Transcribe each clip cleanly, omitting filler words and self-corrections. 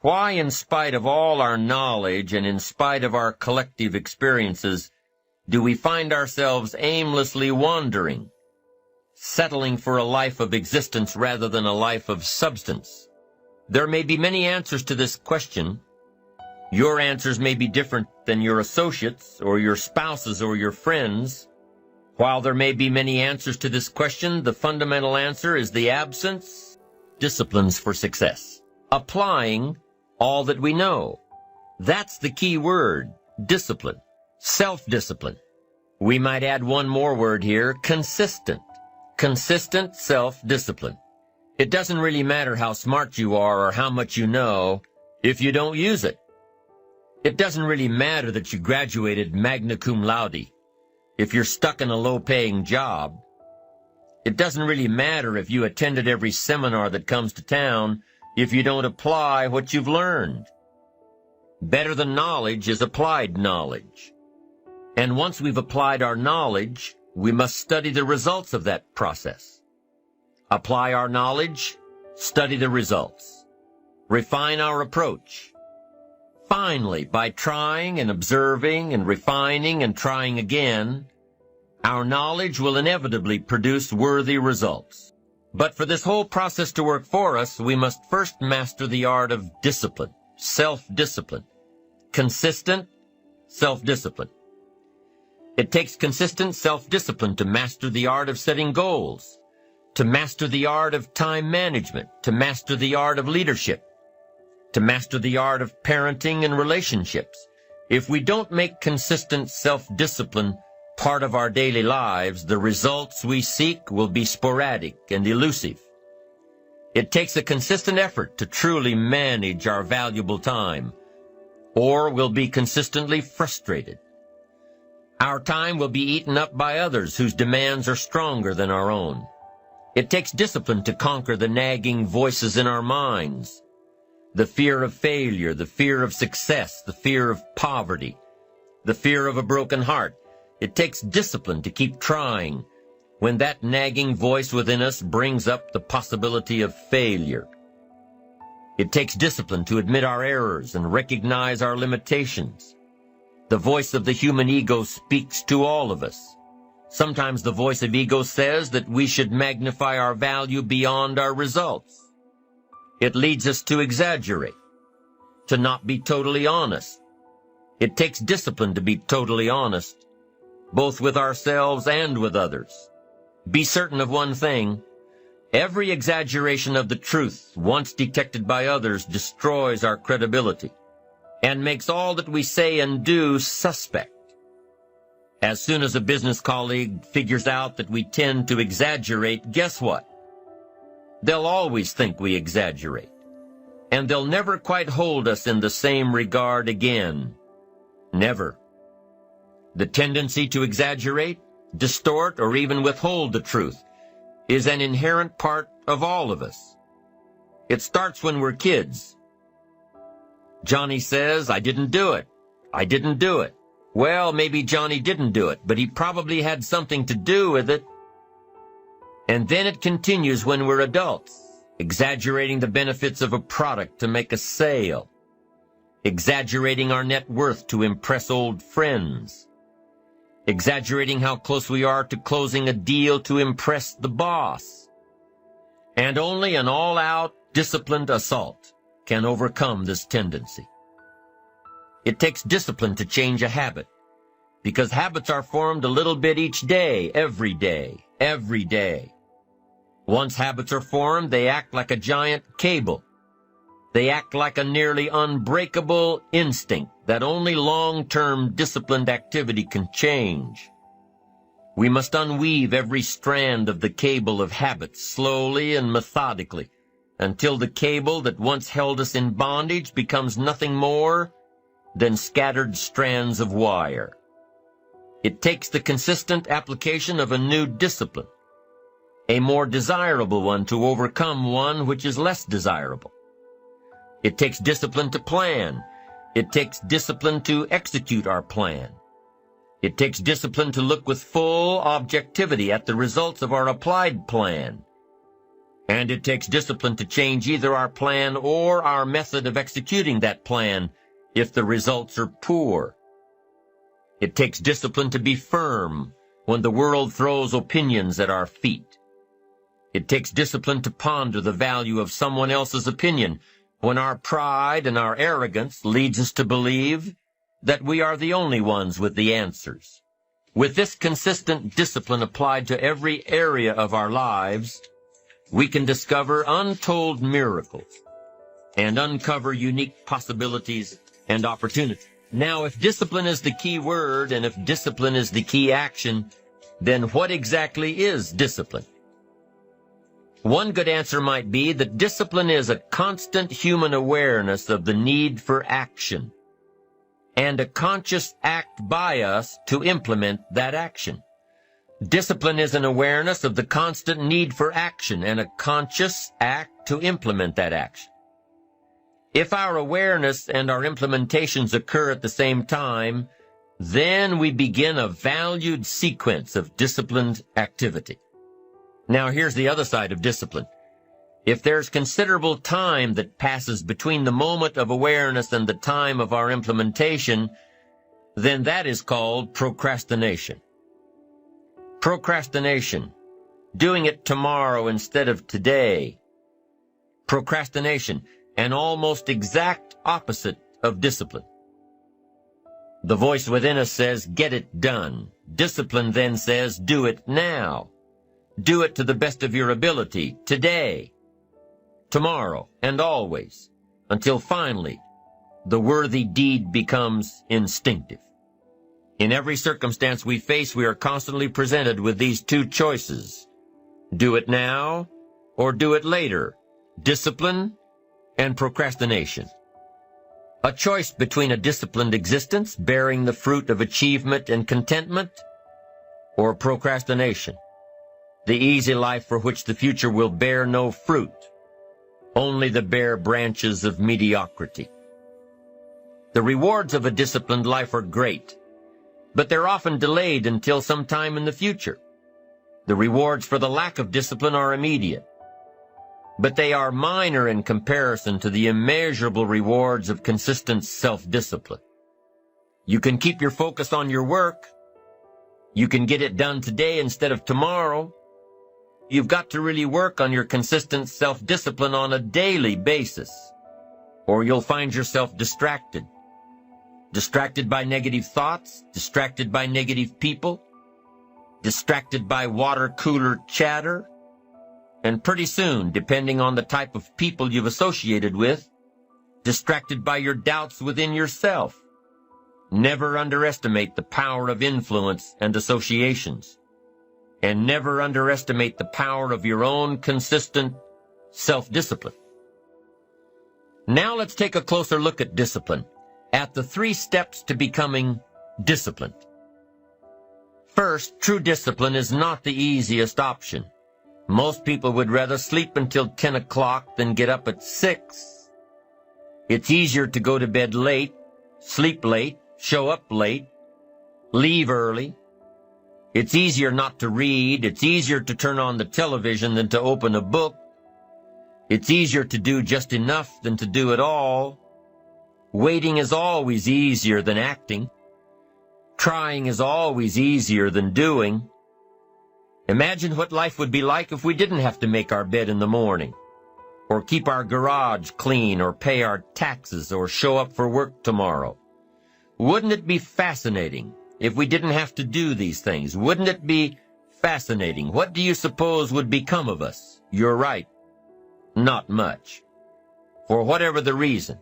Why, in spite of all our knowledge and in spite of our collective experiences, do we find ourselves aimlessly wandering, settling for a life of existence rather than a life of substance? There may be many answers to this question. Your answers may be different than your associates or your spouses or your friends. While there may be many answers to this question, the fundamental answer is the absence of disciplines for success. Applying all that we know. That's the key word, discipline, self-discipline. We might add one more word here, consistent. Consistent self-discipline. It doesn't really matter how smart you are or how much you know if you don't use it. It doesn't really matter that you graduated magna cum laude if you're stuck in a low-paying job. It doesn't really matter if you attended every seminar that comes to town if you don't apply what you've learned. Better than knowledge is applied knowledge. And once we've applied our knowledge, we must study the results of that process. Apply our knowledge, study the results. Refine our approach. Finally, by trying and observing and refining and trying again, our knowledge will inevitably produce worthy results. But for this whole process to work for us, we must first master the art of discipline, self-discipline, consistent self-discipline. It takes consistent self-discipline to master the art of setting goals, to master the art of time management, to master the art of leadership, to master the art of parenting and relationships. If we don't make consistent self-discipline part of our daily lives, the results we seek will be sporadic and elusive. It takes a consistent effort to truly manage our valuable time, or we'll be consistently frustrated. Our time will be eaten up by others whose demands are stronger than our own. It takes discipline to conquer the nagging voices in our minds, the fear of failure, the fear of success, the fear of poverty, the fear of a broken heart. It takes discipline to keep trying when that nagging voice within us brings up the possibility of failure. It takes discipline to admit our errors and recognize our limitations. The voice of the human ego speaks to all of us. Sometimes the voice of ego says that we should magnify our value beyond our results. It leads us to exaggerate, to not be totally honest. It takes discipline to be totally honest, both with ourselves and with others. Be certain of one thing. Every exaggeration of the truth, once detected by others, destroys our credibility and makes all that we say and do suspect. As soon as a business colleague figures out that we tend to exaggerate, guess what? They'll always think we exaggerate, and they'll never quite hold us in the same regard again. Never. The tendency to exaggerate, distort, or even withhold the truth is an inherent part of all of us. It starts when we're kids. Johnny says, "I didn't do it. I didn't do it." Well, maybe Johnny didn't do it, but he probably had something to do with it. And then it continues when we're adults, exaggerating the benefits of a product to make a sale, exaggerating our net worth to impress old friends, exaggerating how close we are to closing a deal to impress the boss. And only an all-out, disciplined assault can overcome this tendency. It takes discipline to change a habit, because habits are formed a little bit each day, every day, every day. Once habits are formed, they act like a giant cable. They act like a nearly unbreakable instinct that only long-term disciplined activity can change. We must unweave every strand of the cable of habits slowly and methodically until the cable that once held us in bondage becomes nothing more than scattered strands of wire. It takes the consistent application of a new discipline, a more desirable one to overcome one which is less desirable. It takes discipline to plan. It takes discipline to execute our plan. It takes discipline to look with full objectivity at the results of our applied plan. And it takes discipline to change either our plan or our method of executing that plan if the results are poor. It takes discipline to be firm when the world throws opinions at our feet. It takes discipline to ponder the value of someone else's opinion when our pride and our arrogance leads us to believe that we are the only ones with the answers. With this consistent discipline applied to every area of our lives, we can discover untold miracles and uncover unique possibilities and opportunities. Now, if discipline is the key word and if discipline is the key action, then what exactly is discipline? One good answer might be that discipline is a constant human awareness of the need for action and a conscious act by us to implement that action. Discipline is an awareness of the constant need for action and a conscious act to implement that action. If our awareness and our implementations occur at the same time, then we begin a valued sequence of disciplined activity. Now here's the other side of discipline. If there's considerable time that passes between the moment of awareness and the time of our implementation, then that is called procrastination. Procrastination, doing it tomorrow instead of today. Procrastination, an almost exact opposite of discipline. The voice within us says, get it done. Discipline then says, do it now. Do it to the best of your ability, today, tomorrow, and always, until finally the worthy deed becomes instinctive. In every circumstance we face, we are constantly presented with these two choices. Do it now or do it later. Discipline and procrastination. A choice between a disciplined existence bearing the fruit of achievement and contentment or procrastination. The easy life for which the future will bear no fruit, only the bare branches of mediocrity. The rewards of a disciplined life are great, but they're often delayed until some time in the future. The rewards for the lack of discipline are immediate, but they are minor in comparison to the immeasurable rewards of consistent self-discipline. You can keep your focus on your work. You can get it done today instead of tomorrow. You've got to really work on your consistent self-discipline on a daily basis, or you'll find yourself distracted. Distracted by negative thoughts, distracted by negative people, distracted by water cooler chatter, and pretty soon, depending on the type of people you've associated with, distracted by your doubts within yourself. Never underestimate the power of influence and associations, and never underestimate the power of your own consistent self-discipline. Now let's take a closer look at discipline, at the 3 steps to becoming disciplined. First, true discipline is not the easiest option. Most people would rather sleep until 10 o'clock than get up at 6. It's easier to go to bed late, sleep late, show up late, leave early. It's easier not to read. It's easier to turn on the television than to open a book. It's easier to do just enough than to do it all. Waiting is always easier than acting. Trying is always easier than doing. Imagine what life would be like if we didn't have to make our bed in the morning, or keep our garage clean, or pay our taxes, or show up for work tomorrow. Wouldn't it be fascinating if we didn't have to do these things? Wouldn't it be fascinating? What do you suppose would become of us? You're right. Not much. For whatever the reason,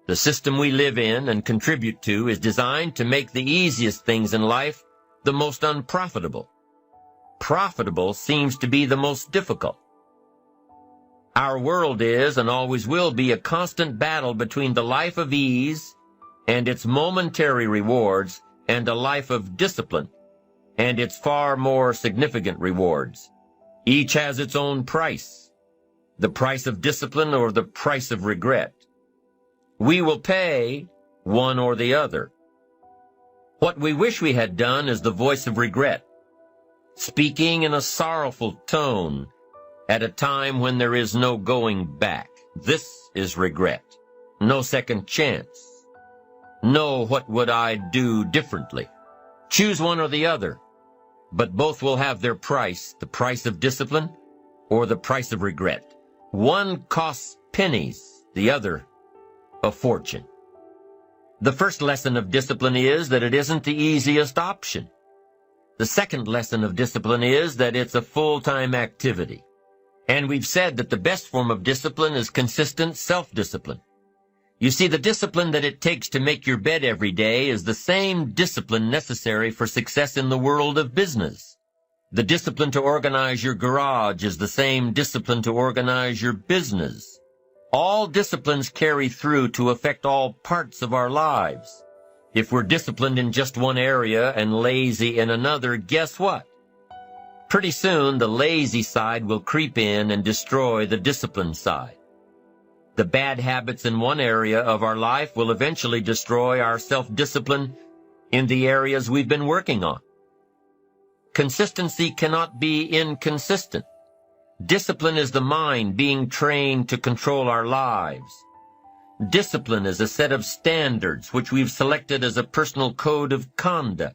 the system we live in and contribute to is designed to make the easiest things in life the most unprofitable. Profitable seems to be the most difficult. Our world is and always will be a constant battle between the life of ease and its momentary rewards and a life of discipline and its far more significant rewards. Each has its own price, the price of discipline or the price of regret. We will pay one or the other. What we wish we had done is the voice of regret, speaking in a sorrowful tone, at a time when there is no going back. This is regret. No second chance. No, what would I do differently? Choose one or the other, but both will have their price, the price of discipline or the price of regret. One costs pennies, the other a fortune. The first lesson of discipline is that it isn't the easiest option. The second lesson of discipline is that it's a full-time activity. And we've said that the best form of discipline is consistent self-discipline. You see, the discipline that it takes to make your bed every day is the same discipline necessary for success in the world of business. The discipline to organize your garage is the same discipline to organize your business. All disciplines carry through to affect all parts of our lives. If we're disciplined in just one area and lazy in another, guess what? Pretty soon, the lazy side will creep in and destroy the disciplined side. The bad habits in one area of our life will eventually destroy our self-discipline in the areas we've been working on. Consistency cannot be inconsistent. Discipline is the mind being trained to control our lives. Discipline is a set of standards which we've selected as a personal code of conduct.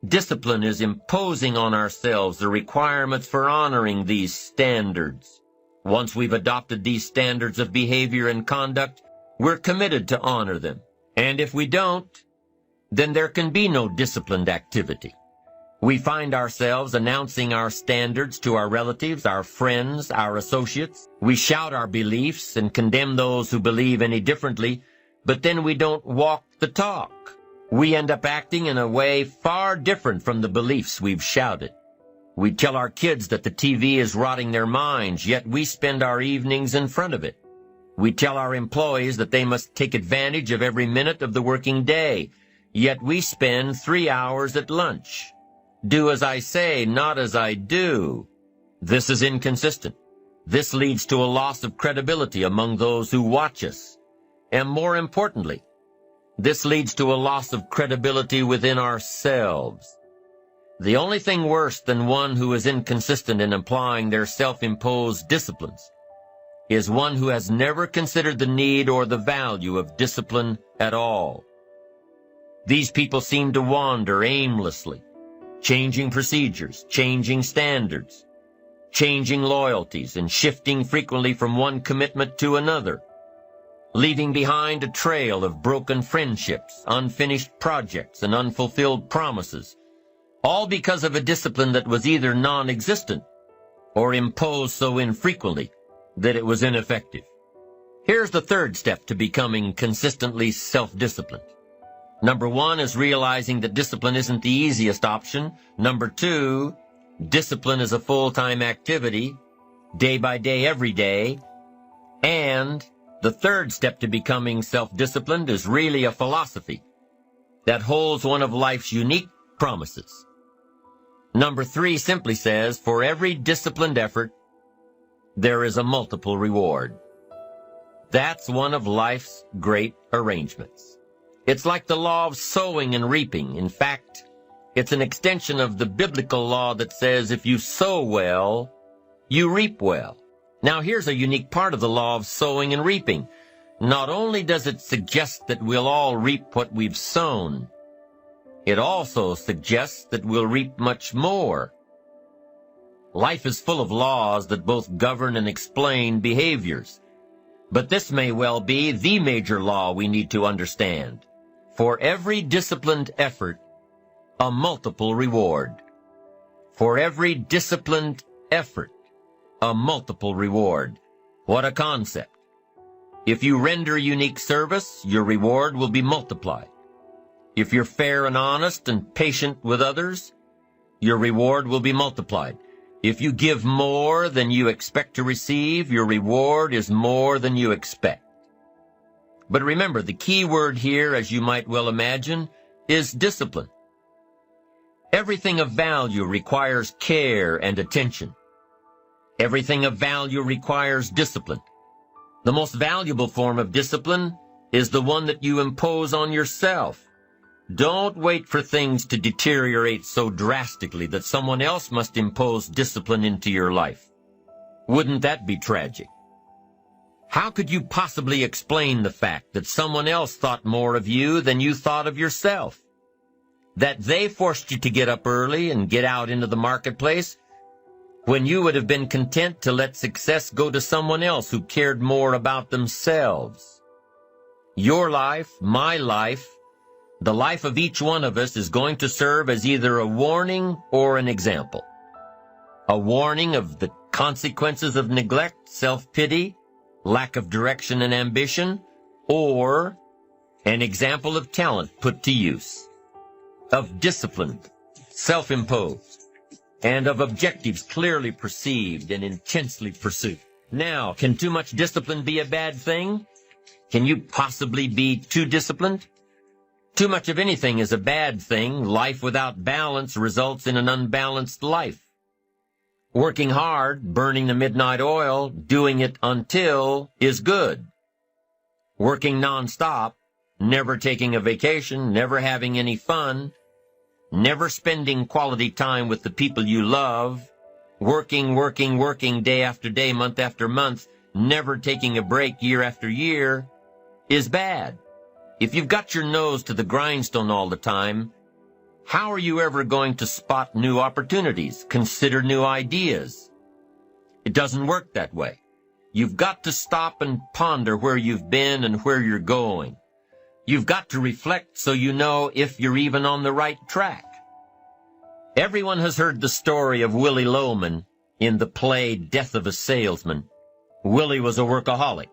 Discipline is imposing on ourselves the requirements for honoring these standards. Once we've adopted these standards of behavior and conduct, we're committed to honor them. And if we don't, then there can be no disciplined activity. We find ourselves announcing our standards to our relatives, our friends, our associates. We shout our beliefs and condemn those who believe any differently, but then we don't walk the talk. We end up acting in a way far different from the beliefs we've shouted. We tell our kids that the TV is rotting their minds, yet we spend our evenings in front of it. We tell our employees that they must take advantage of every minute of the working day, yet we spend 3 hours at lunch. Do as I say, not as I do. This is inconsistent. This leads to a loss of credibility among those who watch us. And more importantly, this leads to a loss of credibility within ourselves. The only thing worse than one who is inconsistent in applying their self-imposed disciplines is one who has never considered the need or the value of discipline at all. These people seem to wander aimlessly, changing procedures, changing standards, changing loyalties, and shifting frequently from one commitment to another, leaving behind a trail of broken friendships, unfinished projects, and unfulfilled promises, all because of a discipline that was either non-existent or imposed so infrequently that it was ineffective. Here's the third step to becoming consistently self-disciplined. Number 1 is realizing that discipline isn't the easiest option. Number 2, discipline is a full-time activity, day by day, every day. And the third step to becoming self-disciplined is really a philosophy that holds one of life's unique promises. Number 3 simply says, for every disciplined effort, there is a multiple reward. That's one of life's great arrangements. It's like the law of sowing and reaping. In fact, it's an extension of the biblical law that says if you sow well, you reap well. Now here's a unique part of the law of sowing and reaping. Not only does it suggest that we'll all reap what we've sown, it also suggests that we'll reap much more. Life is full of laws that both govern and explain behaviors. But this may well be the major law we need to understand. For every disciplined effort, a multiple reward. For every disciplined effort, a multiple reward. What a concept. If you render unique service, your reward will be multiplied. If you're fair and honest and patient with others, your reward will be multiplied. If you give more than you expect to receive, your reward is more than you expect. But remember, the key word here, as you might well imagine, is discipline. Everything of value requires care and attention. Everything of value requires discipline. The most valuable form of discipline is the one that you impose on yourself. Don't wait for things to deteriorate so drastically that someone else must impose discipline into your life. Wouldn't that be tragic? How could you possibly explain the fact that someone else thought more of you than you thought of yourself? That they forced you to get up early and get out into the marketplace when you would have been content to let success go to someone else who cared more about themselves. Your life, my life, the life of each one of us is going to serve as either a warning or an example. A warning of the consequences of neglect, self-pity, lack of direction and ambition, or an example of talent put to use, of discipline, self-imposed, and of objectives clearly perceived and intensely pursued. Now, can too much discipline be a bad thing? Can you possibly be too disciplined? Too much of anything is a bad thing. Life without balance results in an unbalanced life. Working hard, burning the midnight oil, doing it until is good. Working nonstop, never taking a vacation, never having any fun, never spending quality time with the people you love, working day after day, month after month, never taking a break year after year, is bad. If you've got your nose to the grindstone all the time, how are you ever going to spot new opportunities, consider new ideas? It doesn't work that way. You've got to stop and ponder where you've been and where you're going. You've got to reflect so you know if you're even on the right track. Everyone has heard the story of Willie Loman in the play Death of a Salesman. Willie was a workaholic.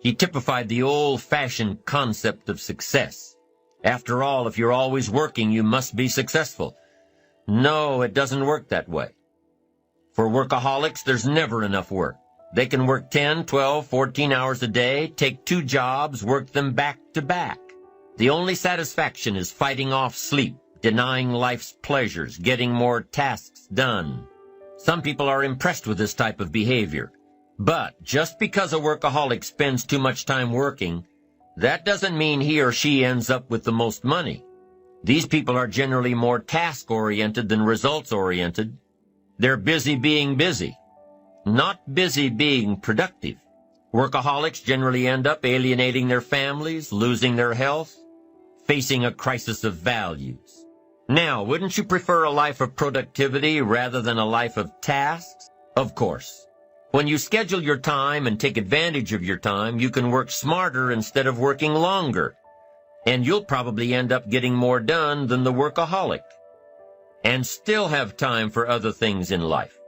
He typified the old-fashioned concept of success. After all, if you're always working, you must be successful. No, it doesn't work that way. For workaholics, there's never enough work. They can work 10, 12, 14 hours a day, take 2 jobs, work them back to back. The only satisfaction is fighting off sleep, denying life's pleasures, getting more tasks done. Some people are impressed with this type of behavior. But just because a workaholic spends too much time working, that doesn't mean he or she ends up with the most money. These people are generally more task-oriented than results-oriented. They're busy being busy, not busy being productive. Workaholics generally end up alienating their families, losing their health, facing a crisis of values. Now, wouldn't you prefer a life of productivity rather than a life of tasks? Of course. When you schedule your time and take advantage of your time, you can work smarter instead of working longer. And you'll probably end up getting more done than the workaholic. And still have time for other things in life.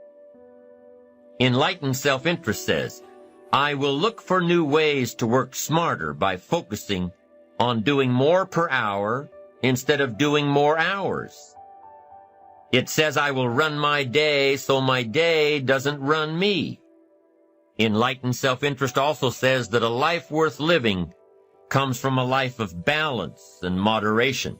Enlightened self-interest says, I will look for new ways to work smarter by focusing on doing more per hour instead of doing more hours. It says I will run my day so my day doesn't run me. Enlightened self-interest also says that a life worth living comes from a life of balance and moderation.